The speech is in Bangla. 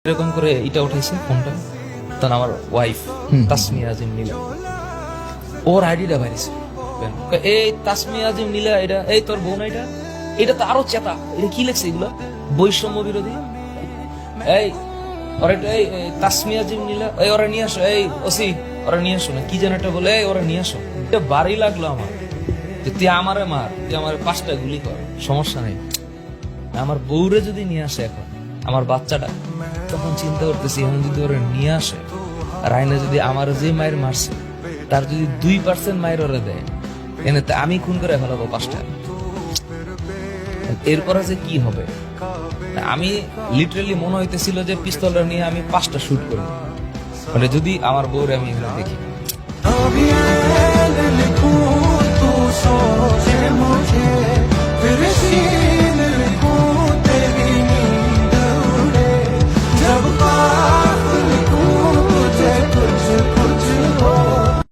এরকম করে এটা উঠেছে ফোনটা, তখন আমার ওয়াইফ তাসমিয়া আজিম নীলা ওর আইডিটা বাইরেছে। এই তাসমিয়া আজিম নীলা, এটা এই তোর বোন, এটা তো আরো চেতা। এটা কি লেখছে এগুলো? বৈষম্য বিরোধী। এই এই তাসমিয়া আজিম নীলা, এই ওরা নিয়ে আসো, এই ওসি ওরা নিয়ে আসো না, কি যেন একটা বলে, এই ওরা নিয়ে আসো। এটা বাড়ি লাগলো আমার, তুই আমারে মার, তুই আমার 5টা গুলি কর, সমস্যা নেই। আমার বউরে যদি নিয়ে আসে এখন আমার বাচ্চাটা, তখন চিন্তা করতেছি এখন যদি ওরা নিয়ে আসে আর আইনা যদি আমার যে মায়ের মারছে তার যদি 2% মায়ের ওরা দেয়, এনে আমি খুন করে ফেলাবো 5টা। এরপরে যে কি হবে, আমি লিটারালি মনে হইতেছিল যে পিস্তলটা নিয়ে আমি 5টা শুট করবো, মানে যদি আমার বউরে আমি এখানে দেখি। लिखूं तू सोचे मुझे फिर